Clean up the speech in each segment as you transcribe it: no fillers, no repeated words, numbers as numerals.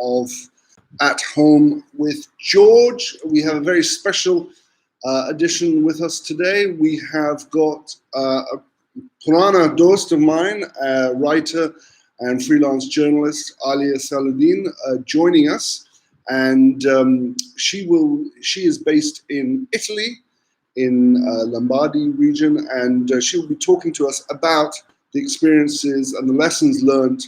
of At Home with George. We have a very special edition with us today. We have got a Purana dost of mine, a writer and freelance journalist, Aliya Salahuddin, joining us. And she is based in Italy, in Lombardy region, and she will be talking to us about the experiences and the lessons learned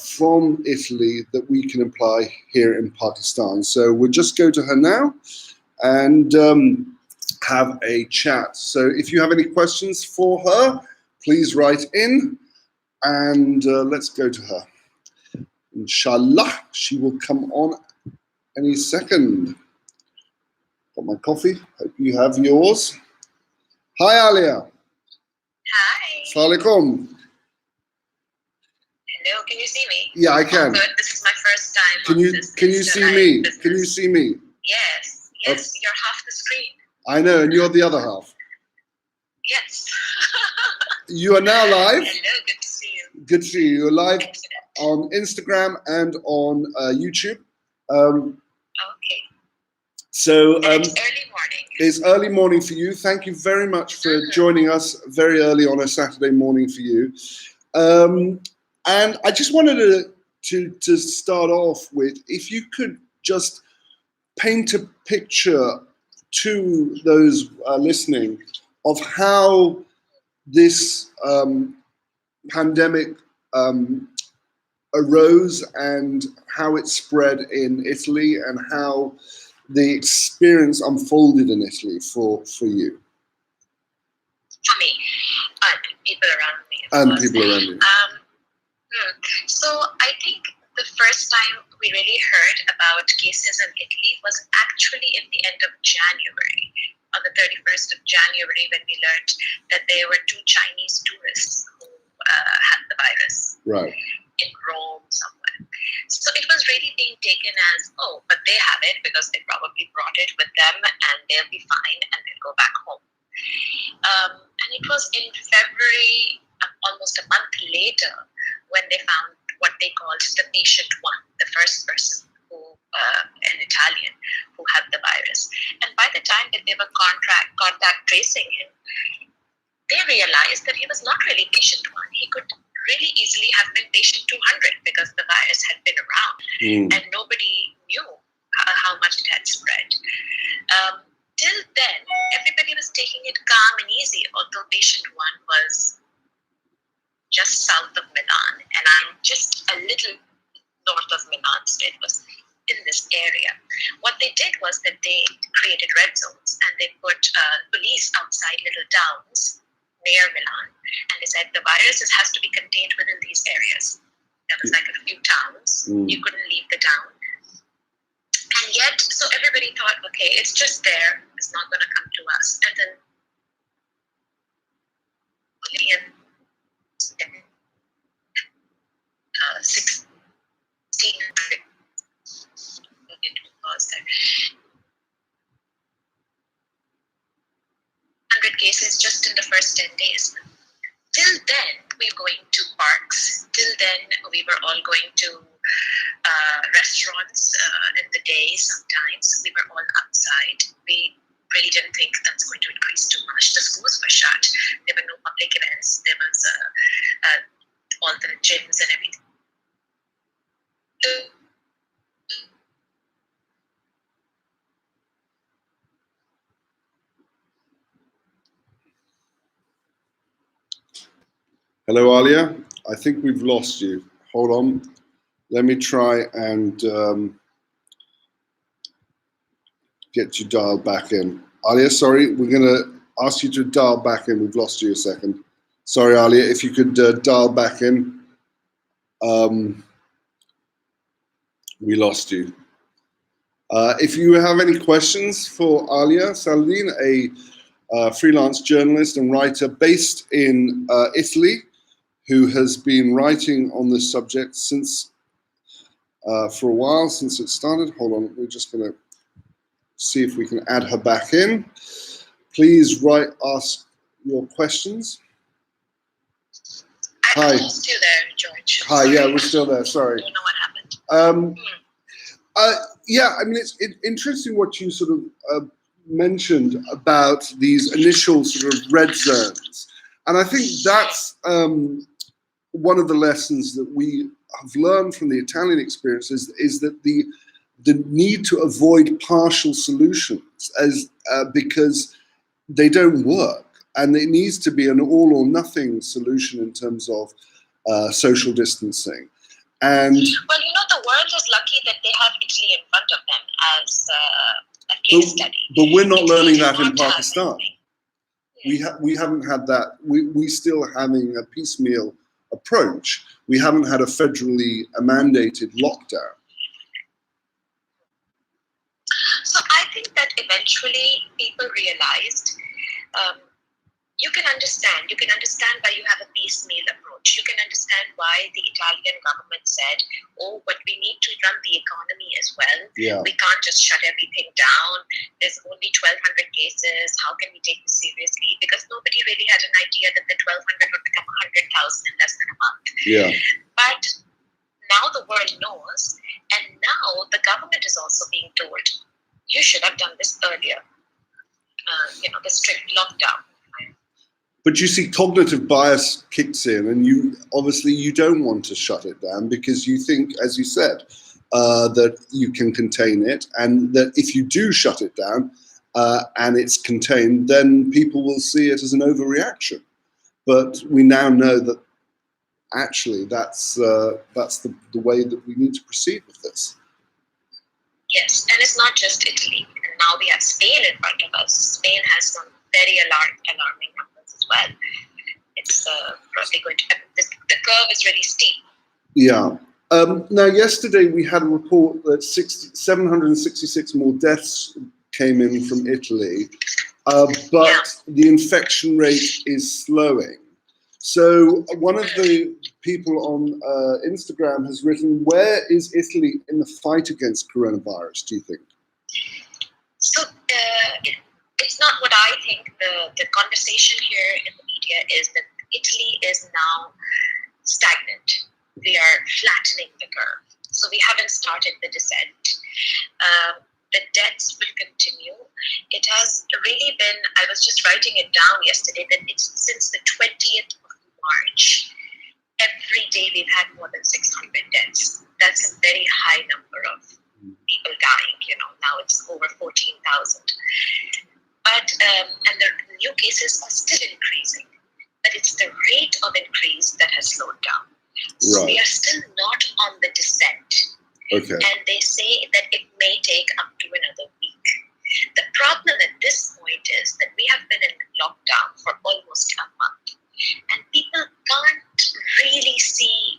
from Italy that we can apply here in Pakistan. So we'll just go to her now and have a chat. So if you have any questions for her, please write in, and let's go to her. Inshallah, she will come on any second. Got my coffee. Hope you have yours. Hi, Aliya. Hi. Assalamu alaikum. Hello, can you see me? Yeah, I can. Oh, good. This is my first time. Can you see me? Business. Can you see me? Yes. Yes, you're half the screen. I know, and you're the other half. Yes. You are now live. Hello, good to see you. Good to see you. You're live Excellent. on Instagram and on YouTube. Okay. So it's early morning. It's early morning for you. Thank you very much for joining us very early on a Saturday morning for you. And I just wanted to start off with, if you could just paint a picture to those listening of how this pandemic arose and how it spread in Italy and how the experience unfolded in Italy for you. For me, and people around me. And people around you. So I think the first time we really heard about cases in Italy was actually in the end of January, on the 31st of January, when we learned that there were 2 Chinese tourists who had the virus. Right. In Rome somewhere. So it was really being taken as, oh, but they have it because they probably brought it with them and they'll be fine and they'll go back home. And it was in February, almost a month later, when they found what they called the patient one, the first person who, an Italian, who had the virus. And by the time that they were contact tracing him, they realized that he was not really patient one. He could really easily have been patient 200 because the virus had been around and nobody knew how much it had spread. Till then, everybody was taking it calm and easy, although patient 1 was just south of Milan, and I'm just a little north of Milan, so it was in this area. What they did was that they created red zones and they put police outside little towns near Milan, and they said the virus has to be contained within these areas. There was like a few towns. You couldn't leave the town. And yet, so everybody thought, okay, it's just there. It's not going to come to us. And then 1600 it was there. 100 cases just in the first 10 days. Till then, we were going to parks. Till then, we were all going to restaurants in the day sometimes. We were all outside. We really didn't think that's going to increase too much. The schools were shut. There were no public events. There was all the gyms and everything. Hello, Aliya. I think we've lost you. Hold on. Let me try and get you dialed back in. Aliya, sorry, we're going to ask you to dial back in. We've lost you a second. Sorry, Aliya, if you could dial back in. We lost you. If you have any questions for Aliya Salahuddin, a freelance journalist and writer based in Italy, who has been writing on this subject since for a while, since it started. Hold on, we're just going to see if we can add her back in. Please ask your questions. I lost you there, George. Hi, yeah, we're still there. Sorry. I don't know what happened. Um, yeah, I mean, it's interesting what you sort of mentioned about these initial sort of red zones. And I think that's one of the lessons that we have learned from the Italian experience is that the need to avoid partial solutions because they don't work. And it needs to be an all or nothing solution in terms of social distancing. And well, the world is lucky that they have Italy in front of them as a case study. But we're not Italy learning did that in not have Pakistan. anything. We haven't had that. We still having a piecemeal approach. We haven't had a federally mandated lockdown. So I think that eventually people realized you can understand why you have a piecemeal approach. You can understand why the Italian government said, oh, but we need to run the economy as well. Yeah. We can't just shut everything down. There's only 1,200 cases. How can we take this seriously? Because nobody really had an idea that the 1,200 would become 100,000 in less than a month. Yeah. But now the world knows, and now the government is also being told, you should have done this earlier. The strict lockdown. But you see, cognitive bias kicks in, and you don't want to shut it down because you think, as you said, that you can contain it, and that if you do shut it down and it's contained, then people will see it as an overreaction. But we now know that actually that's the way that we need to proceed with this. Yes, and it's not just Italy. And now we have Spain in front of us. Spain has some very alarming numbers as well. It's probably going to happen. The curve is really steep. Yeah. Now, yesterday we had a report that 766 more deaths came in from Italy, but the infection rate is slowing. So one of the people on Instagram has written, where is Italy in the fight against coronavirus, do you think? So it's not what I think. The conversation here in the media is that Italy is now stagnant. We are flattening the curve. So we haven't started the descent. The deaths will continue. It has really been, I was just writing it down yesterday, that it's since the 20th of March, every day we've had more than 600 deaths. That's a very high number of people dying, now it's over 14,000. But, and the new cases are still increasing, but it's the rate of increase that has slowed down. So we are still not on the descent. Okay. And they say that it may take up to another week. The problem at this point is that we have been in lockdown for almost a month, and people can't really see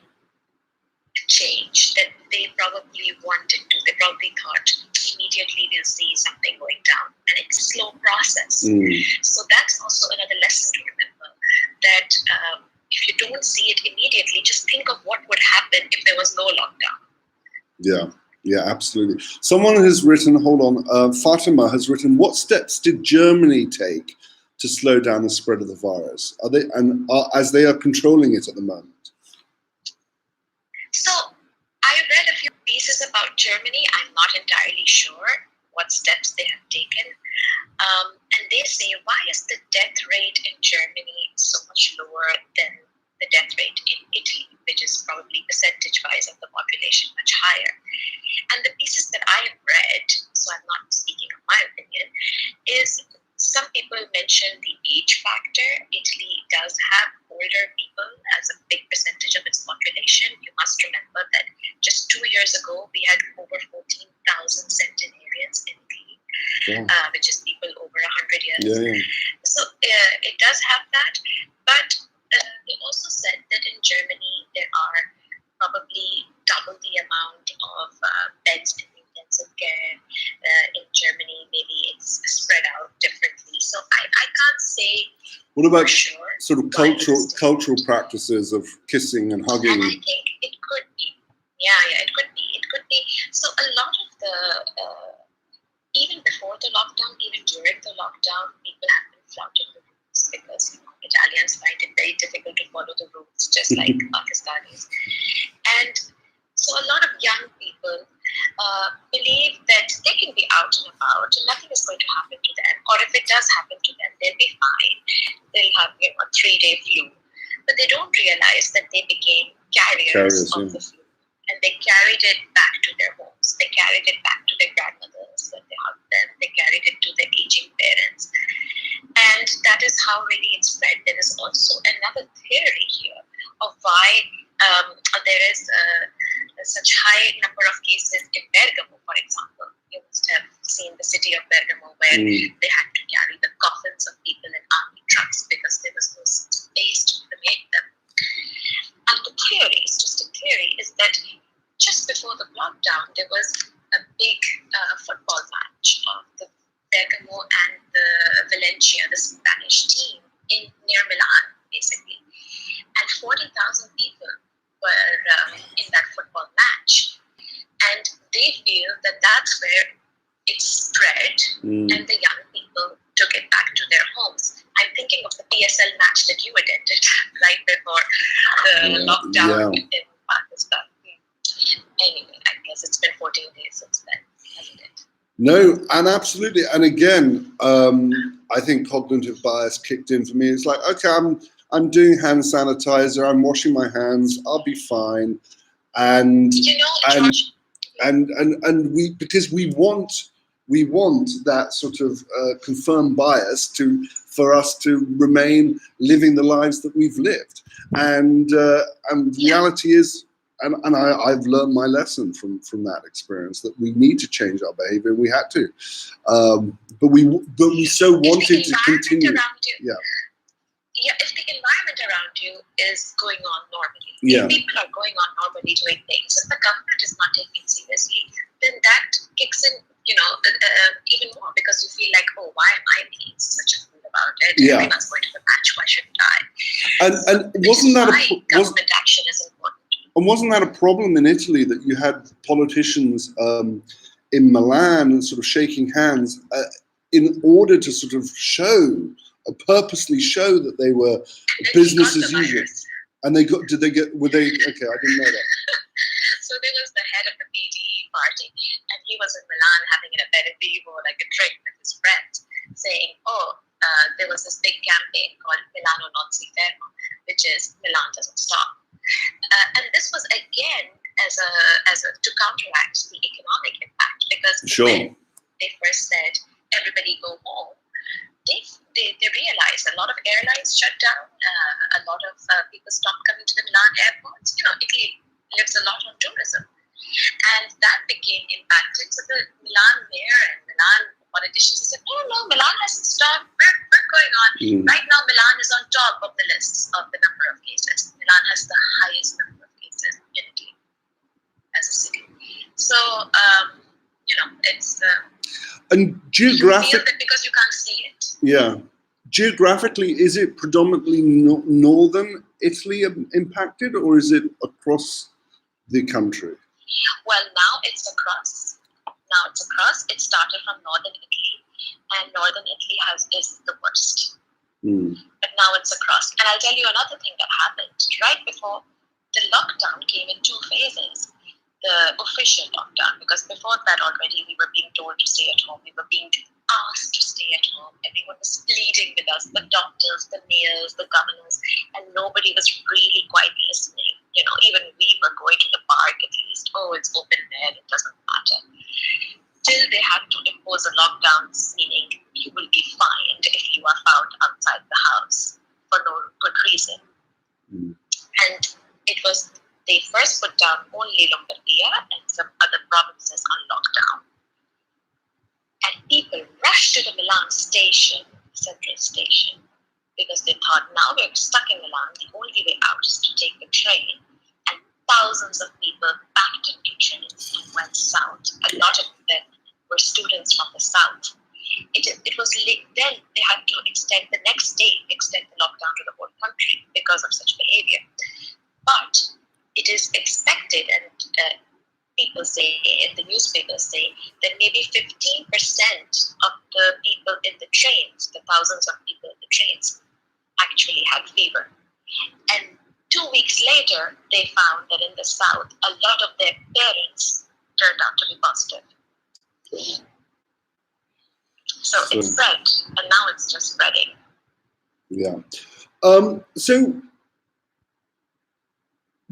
the change that they probably wanted to. They probably thought immediately we'll see something going down, and it's a slow process. So that's also another lesson to remember, that if you don't see it immediately, just think of what would happen if there was no lockdown. Yeah, absolutely. Someone has written, Fatima has written, what steps did Germany take to slow down the spread of the virus? As they are controlling it at the moment? So I read a few pieces about Germany. I'm not entirely sure what steps they have taken. And they say, why is the death rate in Germany so much lower than the death rate in Italy, which is probably percentage-wise of the population much higher? And the pieces that I have read, so I'm not speaking of my opinion, is some people mention the age factor. Italy does have older people as a big percentage of its population. You must remember that just 2 years ago, we had over 14,000 centenarians in Italy, which is people over 100 years. Yeah. So it does have that, but they also said that in Germany there are probably double the amount of beds in intensive care. In Germany, maybe it's spread out differently. So I can't say. What about for sure sort of cultural practices of kissing and hugging? And I think it could be. Yeah, it could be. It could be. So a lot of the, even before the lockdown, even during the lockdown, people have been flouting the rules because Italians find it very difficult to follow the rules, just like Pakistanis. And So a lot of young people believe that they can be out and about and nothing is going to happen to them. Or if it does happen to them, they'll be fine. They'll have a 3-day flu. But they don't realize that they became carriers of the flu. And they carried it back to their homes. They carried it back to their grandmothers when they hugged them. They carried it to their aging parents. And that is how really it spread. There is also another theory here of why there is such high number of cases in Bergamo, for example. You must have seen the city of Bergamo where they had to carry the coffins of people in army trucks because there was no space to cremate them. And the theory, it's just a theory, is that just before the lockdown, there was a big football match of the Bergamo and the Valencia, the Spanish team, near Milan, basically. And 40,000 people were in that football match. And they feel that that's where it spread and the young people took it back to their homes. I'm thinking of the PSL match that you attended right before the lockdown in Pakistan. Anyway, I guess it's been 14 days since then, hasn't it? No, and absolutely. And again, I think cognitive bias kicked in for me. It's like, okay, I'm doing hand sanitizer, I'm washing my hands, I'll be fine. And and we, because we want that sort of confirmed bias for us to remain living the lives that we've lived. And reality is, and I've learned my lesson from that experience, that we need to change our behavior. We had to, but we so wanted to continue. Yeah, if the environment around you is going on normally, if people are going on normally doing things, if the government is not taking it seriously, then that kicks in, even more, because you feel like, oh, why am I being such a fool about it? Everyone's going to the match, why shouldn't I? And wasn't that government action is important? And wasn't that a problem in Italy, that you had politicians in Milan sort of shaking hands in order to sort of purposely show that they were business as usual? And were they, okay, I didn't know that. So there was the head of the PDE party, and he was in Milan having an aperitivo, like a drink with his friends, saying, there was this big campaign called Milano non si ferma, which is Milan doesn't stop. And this was again as a to counteract the economic impact, because when they first said everybody go home, they realized a lot of airlines shut down, a lot of people stopped coming to the Milan airports. Italy lives a lot on tourism, and that became impacted. So the Milan mayor and Milan politicians said, no, Milan hasn't stopped. We're going on. Right now, Milan is on top of the lists of the number of cases. Milan has the highest number of cases in Italy as a city. So, it's... and geographically... You feel that because you can't see it. Yeah. Geographically, is it predominantly northern Italy impacted, or is it across the country? Well, now it's across. It started from northern Italy, and northern Italy is the worst. But now it's across. And I'll tell you another thing that happened. Right before the lockdown came in 2 phases. The official lockdown, because before that already we were being told to stay at home. We were being asked to stay at home. Everyone was pleading with us, the doctors, the mayors, the governors, and nobody was really quite listening. Even we were going to the park at least. Oh, it's open there, it doesn't matter. Till they had to impose a lockdown, meaning you will be fined if you are found outside the house for no good reason. And it was... They first put down only Lombardia and some other provinces on lockdown. And people rushed to the Milan station, central station, because they thought, now we're stuck in Milan, the only way out is to take the train. And thousands of people backed into trains and went south. A lot of them were students from the south. It was then they had to extend the next day, extend the lockdown to the whole country because of such behavior. But it is expected, and people say, the newspapers say, that maybe 15% of the people in the trains, the thousands of people in the trains, actually had fever. And 2 weeks later, they found that in the south, a lot of their parents turned out to be positive. So it spread, and now it's just spreading. Yeah. So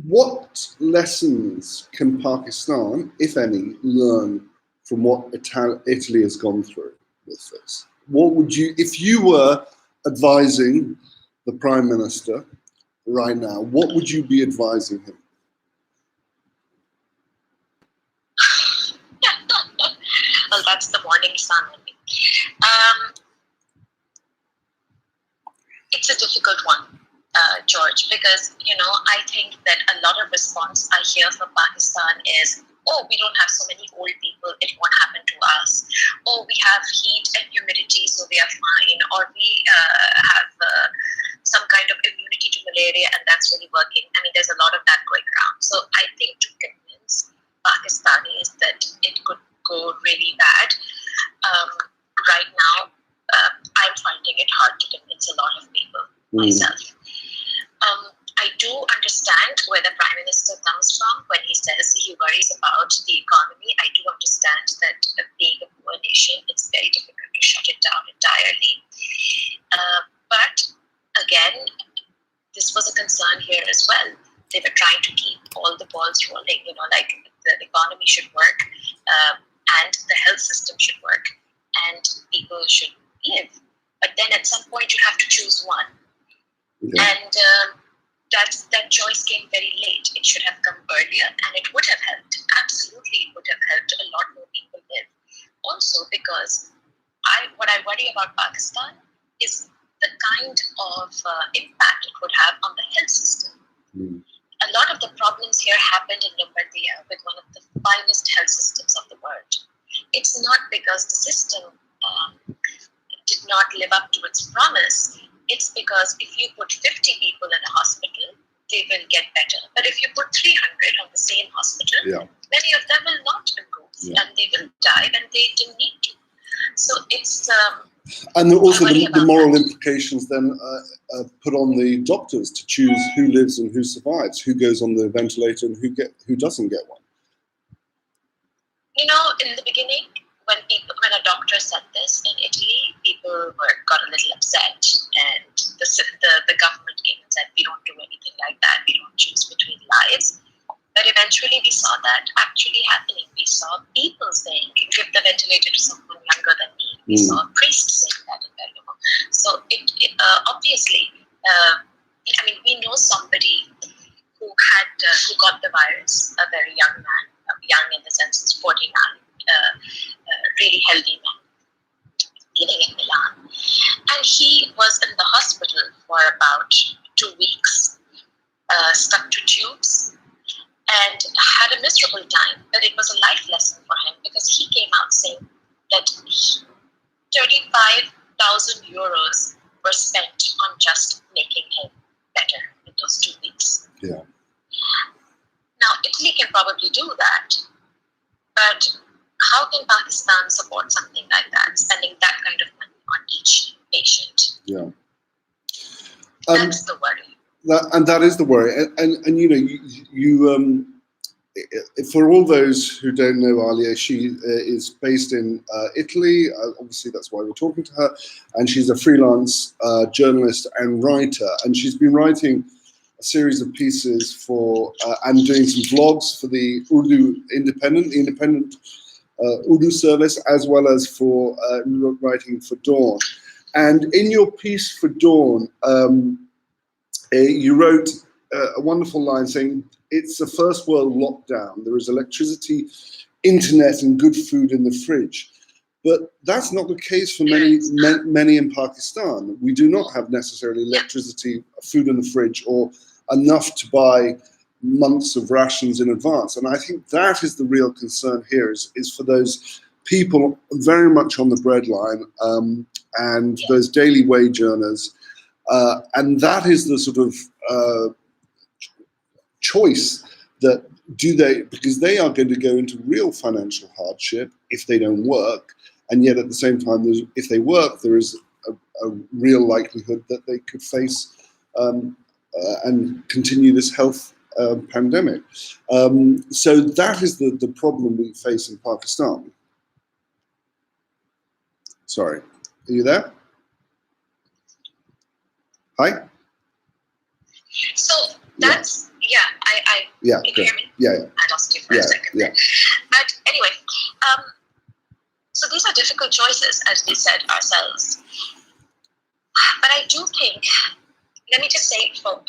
what lessons can Pakistan, if any, learn from what Italy has gone through with this? What would you, if you were advising the Prime Minister right now, what would you be advising him? Well, that's the morning sun. It's a difficult one, George, because, I think that a lot of response I hear from Pakistan is, oh, we don't have so many old people, it won't happen to us. Oh, we have heat and humidity, so we are fine. Or we have some kind of immunity to malaria, and that's really working. I mean, there's a lot of that going around. So I think to convince Pakistanis that it could go really bad, right now, I'm finding it hard to convince a lot of people myself. I do understand where the Prime Minister comes from when he says he worries about the economy. I do understand that being a poor nation, it's very difficult to shut it down entirely. But again, this was a concern here as well. They were trying to keep all the balls rolling, like the economy should work, and the health system should work, and people should live. But then at some point you have to choose one. Yeah. And that choice came very late. It should have come earlier, and it would have helped. Absolutely, it would have helped a lot more people live. Also, because what I worry about Pakistan is the kind of impact it would have on the health system. A lot of the problems here happened in Lombardia with one of the finest health systems of the world. It's not because the system did not live up to its promise. It's because if you put 50 people in a hospital, they will get better. But if you put 300 on the same hospital, many of them will not improve, and they will die when they didn't need to. So it's... and also the moral implications then put on the doctors to choose who lives and who survives, who goes on the ventilator and who doesn't get one. In the beginning, when a doctor said this in Italy, people got a little upset, and the government came and said, we don't do anything like that, we don't choose between lives. But eventually we saw that actually happening. We saw people saying, give the ventilator to someone younger than me. We saw priests saying that in Bergamo. So obviously, we know somebody who got the virus, a very young man, young in the sense he's 49, really healthy man, living in Milan. And he was in the hospital for about 2 weeks, stuck to tubes, and had a miserable time. But it was a life lesson for him, because he came out saying that 35,000 euros were spent on just making him better in those 2 weeks. Yeah. Now, Italy can probably do that, but how can Pakistan support something like that, spending that kind of money on each patient? Yeah. That's the worry. That is the worry. And you for all those who don't know Aliya, she is based in Italy. Obviously, that's why we're talking to her. And she's a freelance journalist and writer. And she's been writing a series of pieces for and doing some vlogs for the Urdu independent Urdu service, as well as for writing for Dawn. And in your piece for Dawn, you wrote a wonderful line saying, it's a first world lockdown. There is electricity, internet, and good food in the fridge. But that's not the case for many in Pakistan. We do not have necessarily electricity, food in the fridge, or enough to buy months of rations in advance. And I think that is the real concern here, is for those people very much on the breadline and those daily wage earners. And that is the sort of choice that because they are going to go into real financial hardship if they don't work. And yet at the same time, if they work, there is a real likelihood that they could face and continue this health pandemic. So that is the problem we face in Pakistan. Sorry, are you there? Hi? So that's, yeah, can you hear me? Yeah. I lost you for a second there. But anyway, so these are difficult choices, as we said ourselves. But I do think, let me just say for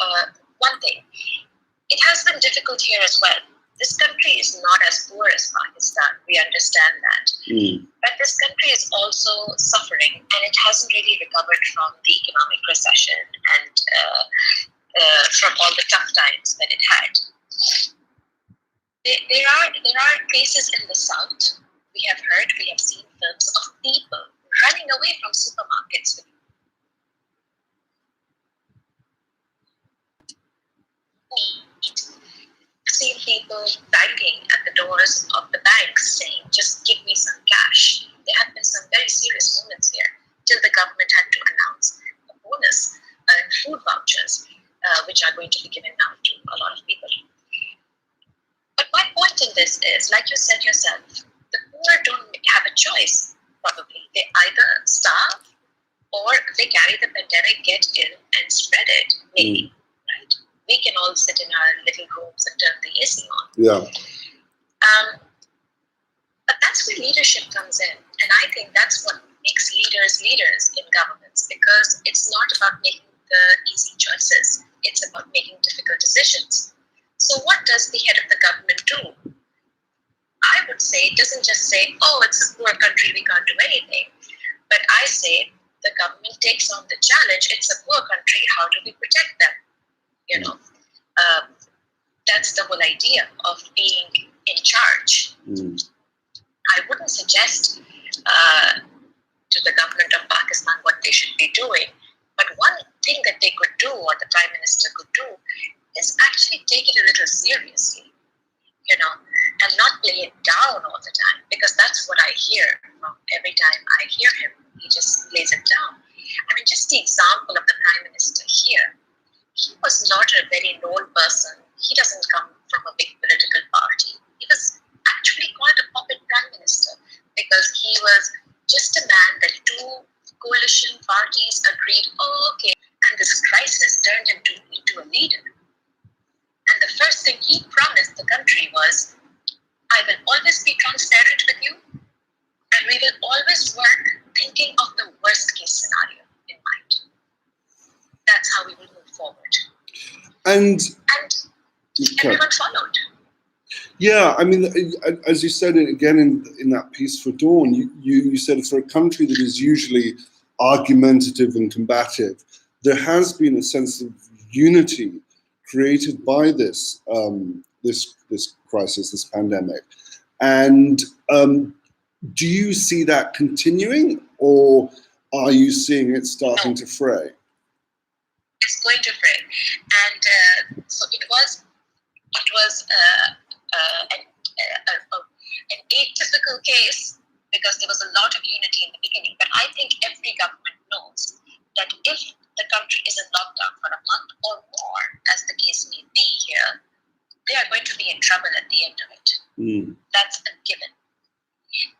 one thing, it has been difficult here as well. This country is not as poor as Pakistan. We understand that. But this country is also suffering, and it hasn't really recovered from the economic recession and from all the tough times that it had. There are places in the south, we have seen films of people running away from supermarkets. Seen people banging at the doors of the banks saying, just give me some cash. There have been some very serious moments here till the government had to announce a bonus and food vouchers, which are going to be given now to a lot of people. But my point in this is, like you said yourself, the poor don't have a choice, probably. They either starve or they carry the pandemic, get ill, and spread it, maybe, right? We can all sit in our little rooms and turn the AC on. Yeah. But that's where leadership comes in. And I think that's what makes leaders leaders in governments, because it's not about making the easy choices. It's about making difficult decisions. So what does the head of the government do? I would say it doesn't just say, oh, it's a poor country, we can't do anything. But I say the government takes on the challenge. It's a poor country. How do we protect them? That's the whole idea of being in charge. I wouldn't suggest to the government of Pakistan what they should be doing, but one thing that they could do, or the Prime Minister could do, is actually take it a little seriously, and not play it down all the time, because that's what I hear from every time I hear him. He just plays it down. I mean, just the example of the Prime Minister here. He was not a very known person. He doesn't come from a big political party. He was actually called a puppet Prime Minister because he was just a man that two coalition parties agreed, oh, okay, and this crisis turned him into a leader. And the first thing he promised the country was, I will always be transparent with you, and we will always work thinking of the worst case scenario in mind. That's how we will move forward. And everyone followed. Yeah, I mean, as you said it again in that piece for Dawn, you said for a country that is usually argumentative and combative, there has been a sense of unity created by this this crisis, this pandemic. And do you see that continuing, or are you seeing it starting to fray? It's going to fray, and so it was an atypical case because there was a lot of unity in the beginning. But I think every government knows that if the country is in lockdown for a month or more, as the case may be here, they are going to be in trouble at the end of it. That's a given.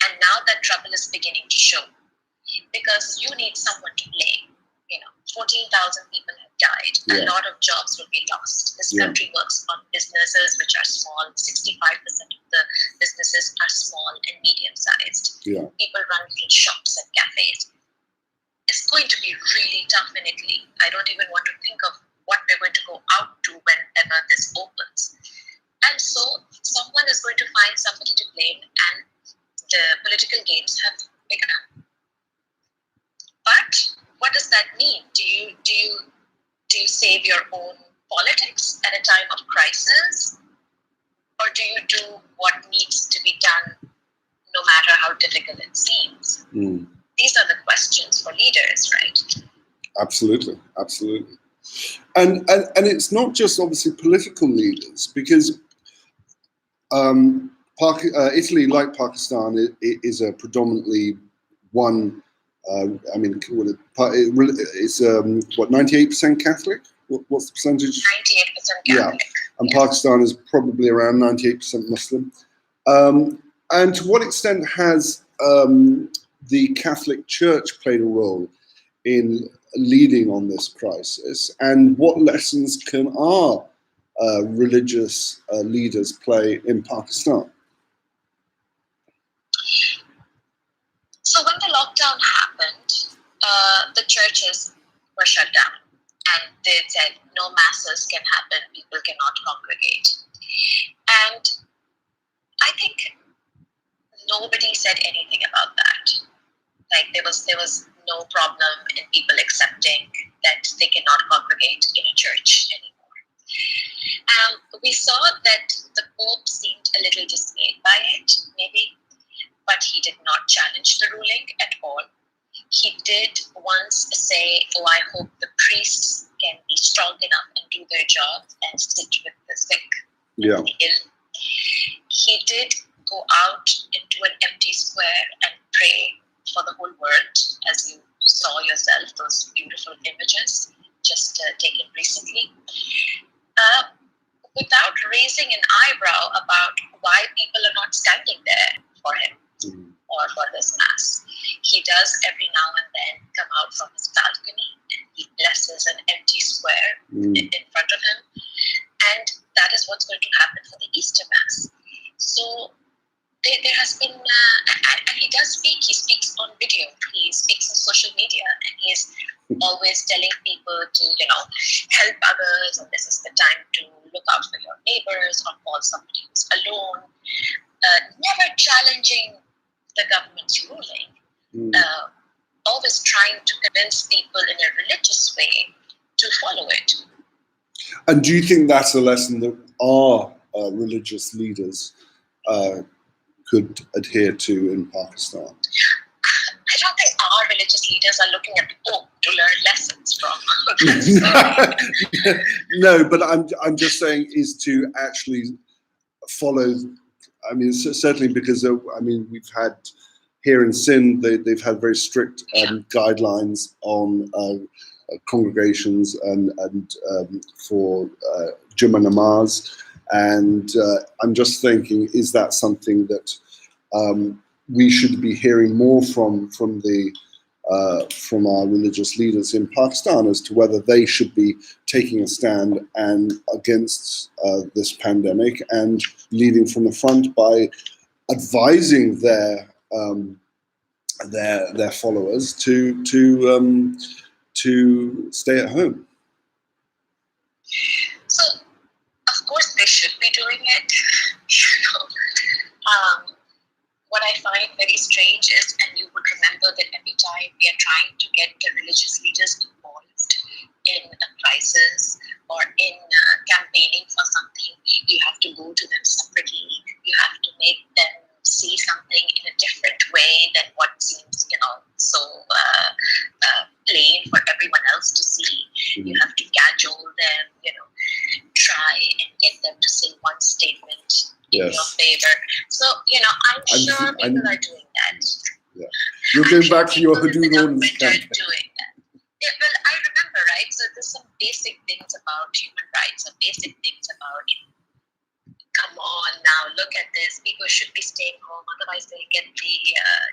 And now that trouble is beginning to show, because you need someone to blame. 14,000 people have died. Yeah. A lot of jobs will be lost. This country works on businesses which are small. 65% of the businesses are small and medium-sized. Yeah. People run little shops and cafes. It's going to be really tough in Italy. I don't even want to think of what they're going to go out to whenever this opens. And so someone is going to find somebody to blame, and the political games have begun. But what does that mean? Do you save your own politics at a time of crisis, or do you do what needs to be done, no matter how difficult it seems? These are the questions for leaders, right? Absolutely. And it's not just obviously political leaders, because Italy, like Pakistan, is a predominantly one. It's 98% Catholic, What's the percentage? 98% Catholic. And yes. Pakistan is probably around 98% Muslim. And to what extent has the Catholic Church played a role in leading on this crisis? And what lessons can our religious leaders play in Pakistan? So when the lockdown happened, the churches were shut down. And they said no masses can happen, people cannot congregate. And I think nobody said anything about that. Like there was no problem in people accepting that they cannot congregate in a church anymore. We saw that the Pope seemed a little dismayed by it, maybe, but he did not challenge the ruling at all. He did once say, "Oh, I hope the priests can be strong enough and do their job and sit with the sick and the ill." He did go out into an empty square and pray for the whole world, as you saw yourself, those beautiful images just taken recently, without raising an eyebrow about why people are not standing there for him. Or for this mass. He does every now and then come out from his balcony and he blesses an empty square in front of him. And that is what's going to happen for the Easter Mass. So there has been, and he does speak, he speaks on video, he speaks on social media, and he is always telling people to, help others, and this is the time to look out for your neighbors or call somebody who's alone. Never challenging the government's ruling, always trying to convince people in a religious way to follow it. And do you think that's a lesson that our religious leaders could adhere to in Pakistan? I don't think our religious leaders are looking at the Pope to learn lessons from. No, but I'm just saying is to actually follow. I mean, certainly because we've had here in Sindh, they've had very strict guidelines on congregations and for Jummah namaz, and I'm just thinking, is that something that we should be hearing more from our religious leaders in Pakistan as to whether they should be taking a stand and against this pandemic and leading from the front by advising their followers to stay at home. So, of course, they should be doing it. What I find very strange is, and you would remember that every time we are trying to get the religious leaders involved in a crisis or in campaigning for something, you have to go to them separately. You have to make them see something in a different way than what seems, so plain for everyone else to see. You have to cajole them, try and get them to say one statement in your favor. So, I'm sure people are doing that. Yeah. You're going back to your Hudud ordinance campaign. Doing that. Yeah, well, I remember, right? So there's some basic things about human rights, some basic things about, come on now, look at this. People should be staying home, otherwise they'll get the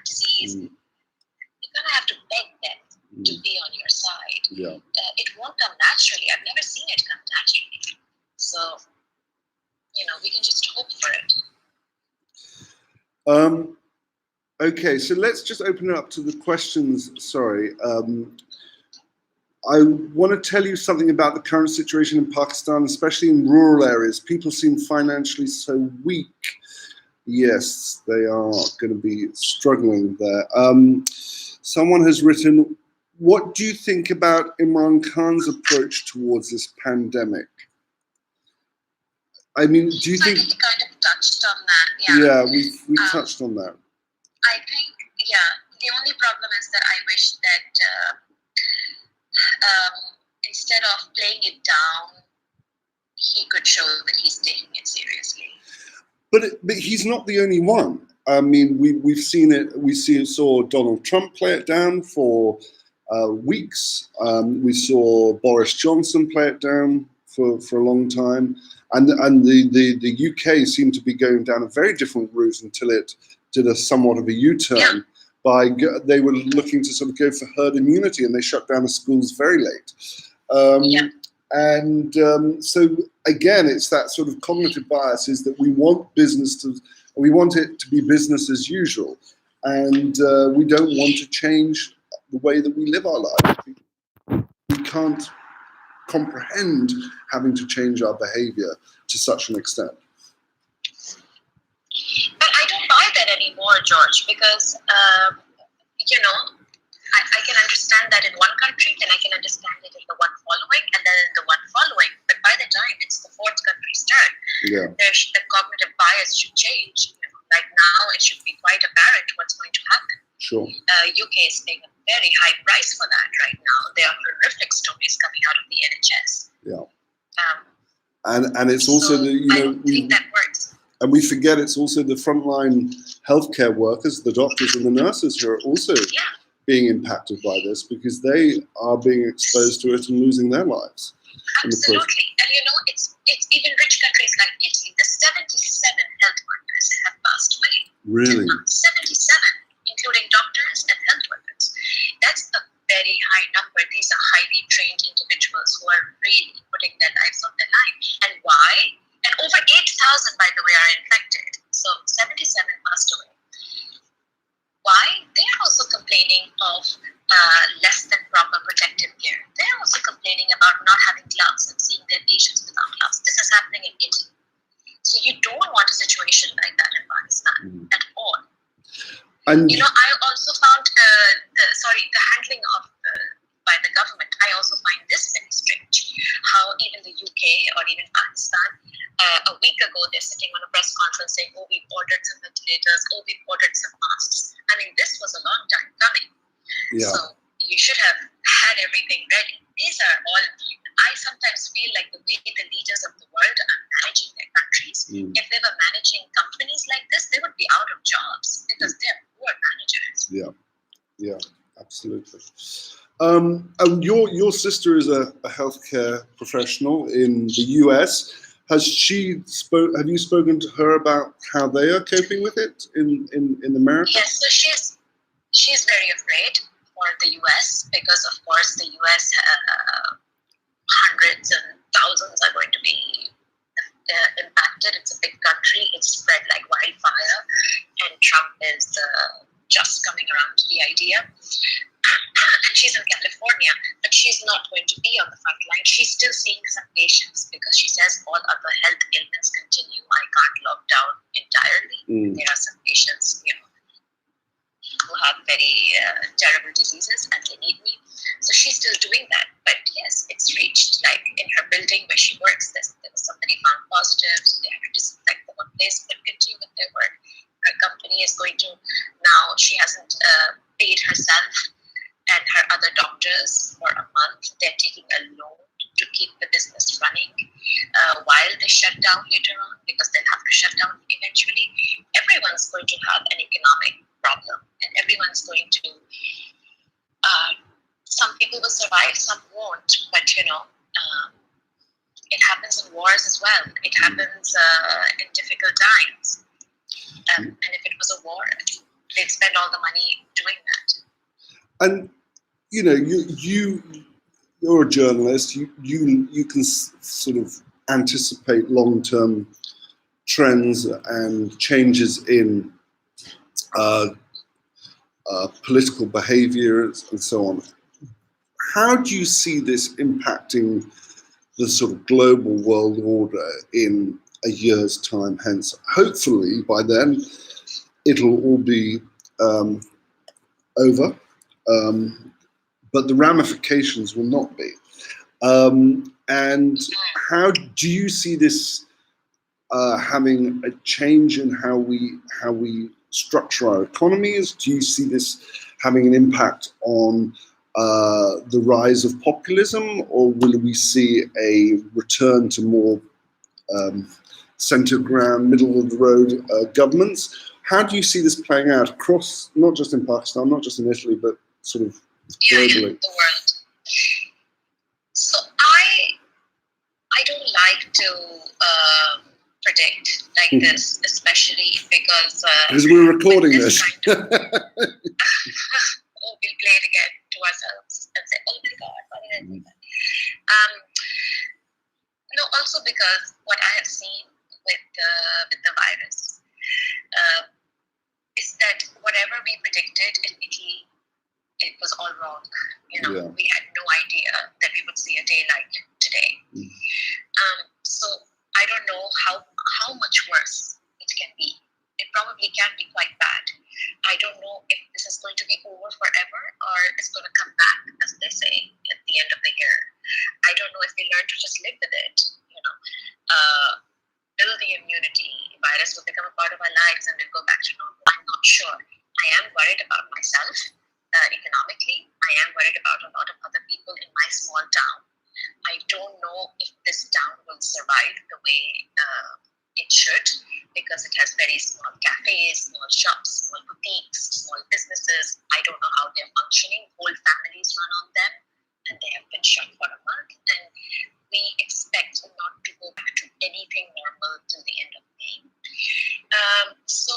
disease. You're going to have to beg them to be on your side. Yeah. It won't come naturally. I've never seen it come naturally. So, we can just hope for it. Okay, so let's just open it up to the questions. Sorry. I want to tell you something about the current situation in Pakistan, especially in rural areas. People seem financially so weak. Yes, they are going to be struggling there. Someone has written, what do you think about Imran Khan's approach towards this pandemic? I mean, do you think... I think you kind of touched on that, yeah. Yeah, we've touched on that. I think, the only problem is that I wish that instead of playing it down, he could show that he's taking it seriously. But he's not the only one. I mean, we've seen it. Saw Donald Trump play it down for weeks. We saw Boris Johnson play it down for a long time, and the UK seemed to be going down a very different route until it did a somewhat of a U-turn. They were looking to sort of go for herd immunity, and they shut down the schools very late. So again, it's that sort of cognitive bias, is that we want it to be business as usual, and we don't want to change the way that we live our lives. We can't comprehend having to change our behavior to such an extent. But I don't buy that anymore, George, because I can understand that in one country, then I can understand it in the one following, and then in the one following. But by the time it's the fourth country's turn, the cognitive bias should change. Like now, it should be quite apparent what's going to happen. Sure. UK is paying a very high price for that right now. There are horrific stories coming out of the NHS. And it's also I don't think that works. And we forget it's also the frontline healthcare workers, the doctors and the nurses, who are also being impacted by this, because they are being exposed to it and losing their lives. Absolutely. And it's even rich countries like Italy, the 77 health workers have passed away. Really? 77, including doctors and health workers. That's a very high number. These are highly trained individuals who are really putting their lives on the line. And why? And over 8,000, by the way, are infected. So 77 passed away. Why? They're also complaining of less than proper protective gear. They're also complaining about not having gloves and seeing their patients without gloves. This is happening in Italy. So you don't want a situation like that in Pakistan at all. And I also found the handling of by the government. I also find this very strange. How even the UK or even Pakistan, a week ago, they're sitting on a press conference saying, "Oh, we've ordered some ventilators. Oh, we've ordered some masks." I mean, this was a long time coming. So you should have had everything ready. These are all. I sometimes feel like the way the leaders of the world are managing their countries, if they were managing companies like this, they would be out of jobs because they're poor managers. Yeah, absolutely. And your sister is a healthcare professional in the US. Have you spoken to her about how they are coping with it in America? Yes, so she's very afraid for the US because, of course, the US hundreds and thousands are going to be impacted. It's a big country. It's spread like wildfire, and Trump is just coming around to the idea. And she's in California, but she's not going to be on the front line. She's still seeing some patients because she says all other health ailments continue. I can't lock down entirely. There are some patients, who have very terrible diseases and they need me. So she's still doing that. But yes, it's reached, like in her building where she works, there was somebody found positive, so they had to disinfect the whole place, but continue with their work. Her company is going to, now she hasn't paid herself and her other doctors for a month. They're taking a loan to keep the business running while they shut down later on, because they'll have to shut down eventually. Everyone's going to have an economic problem, and everyone's going to, some people will survive, some won't, but it happens in wars as well. It happens in difficult times. And if it was a war, they'd spend all the money doing that. And you're a journalist. You can sort of anticipate long-term trends and changes in political behavior and so on. How do you see this impacting the sort of global world order in a year's time? Hence, hopefully by then it'll all be over, but the ramifications will not be. And how do you see this having a change in how we structure our economies? Do you see this having an impact on the rise of populism, or will we see a return to more centre ground, middle of the road governments? How do you see this playing out across, not just in Pakistan, not just in Italy, but sort of globally? The world. So I don't like to predict like this, especially because we're recording with this. Kind of, we'll play it again to ourselves and say, "Oh my God, why did I do that?" No, also because what I have seen with the virus is that whatever we predicted in Italy, it was all wrong. We had no idea that we would see a day like today. So I don't know how much worse it can be. It probably can be quite bad. I don't know if this is going to be over forever or it's going to come back, as they say, at the end of the year. I don't know if we learn to just live with it, build the immunity, virus will become a part of our lives and we'll go back to normal. I'm not sure. I am worried about myself economically. I am worried about a lot of other people in my small town. I don't know if this town will survive the way it should, because it has very small cafes, small shops, small boutiques, small businesses. I don't know how they're functioning. Whole families run on them, and they have been shut for a month. And we expect not to go back to anything normal till the end of May. So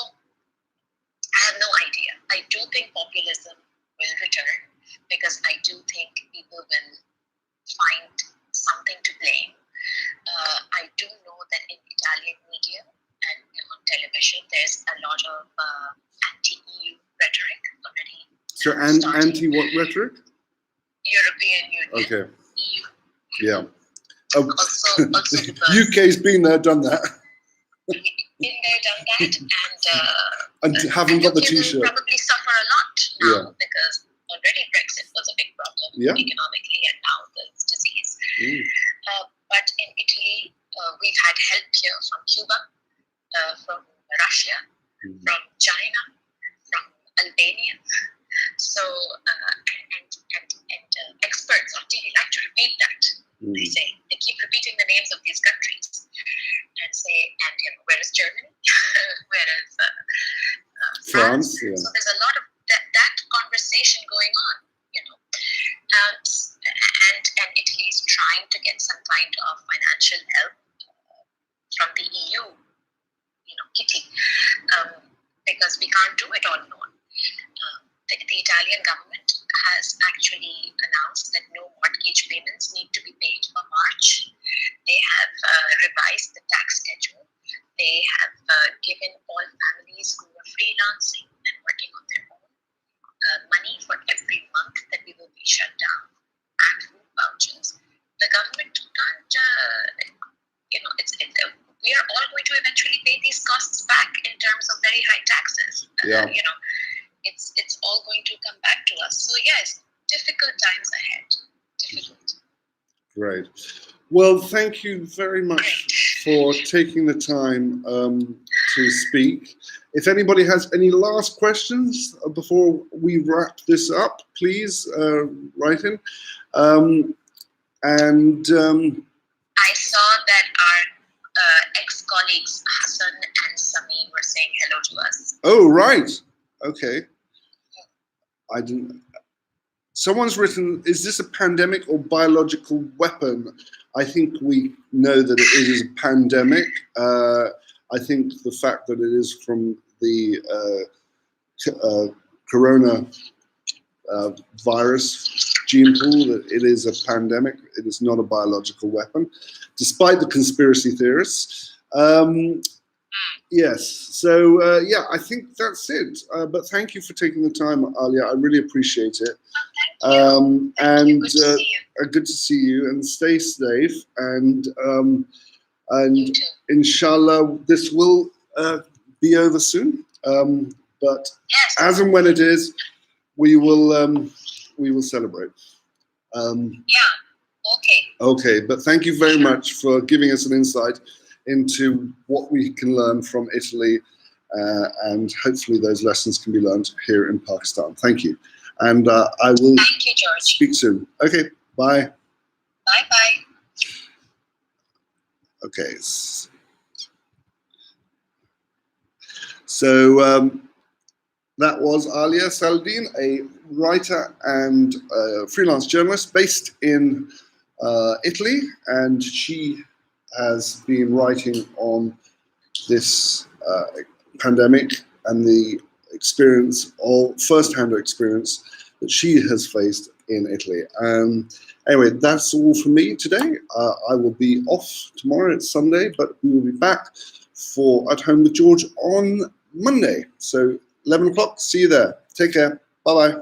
I have no idea. I do think populism will return, because I do think people will find something to blame. I do know that in Italian media and on television, there's a lot of anti-EU rhetoric already. So anti what rhetoric? European Union. Okay. EU. Yeah. Also UK's been there, done that. Been there, done that, and haven't got the UK T-shirt. will probably suffer a lot now, because already Brexit was a big problem economically, and now there's disease. But in Italy, we've had help here from Cuba, from Russia, from China, from Albania. So, and experts on TV like to repeat that. They say, they keep repeating the names of these countries and say, and where is Germany? Where is France? Yeah. So there's a lot of that conversation going on, and Italy is trying to get some kind of financial help from the EU, kitty, because we can't do it on loan. The Italian government has actually announced that no mortgage payments need to be paid for March. They have revised the tax schedule. They have given all families who are freelancing and working on their own money for every month that we will be shut down, and food vouchers. The government can't, we are all going to eventually pay these costs back in terms of very high taxes. It's all going to come back to us. So yes, difficult times ahead. Difficult. Great. Well, thank you very much for taking the time to speak. If anybody has any last questions before we wrap this up, please write in. I saw that our ex-colleagues Hassan and Sami were saying hello to us. Oh, right. Okay. I didn't. Someone's written, is this a pandemic or biological weapon? I think we know that it is a pandemic. I think the fact that it is from the corona virus gene pool, that it is a pandemic. It is not a biological weapon, despite the conspiracy theorists. Yes, so I think that's it. But thank you for taking the time, Aliya. I really appreciate it. Thank you. Good to see you, and stay safe. And inshallah, this will be over soon. But yes, as and when it is, we will celebrate. Okay. Okay, but thank you very much for giving us an insight into what we can learn from Italy, and hopefully those lessons can be learned here in Pakistan. Thank you. And I will Thank you, George. Speak soon. Okay, bye. Bye-bye. Okay. So That was Aliya Salahuddin, a writer and freelance journalist based in Italy, and she has been writing on this pandemic and the experience, or first-hand experience, that she has faced in Italy. Anyway, that's all for me today. I will be off tomorrow, it's Sunday, but we will be back for At Home with George on Monday. So 11 o'clock, see you there. Take care. Bye-bye.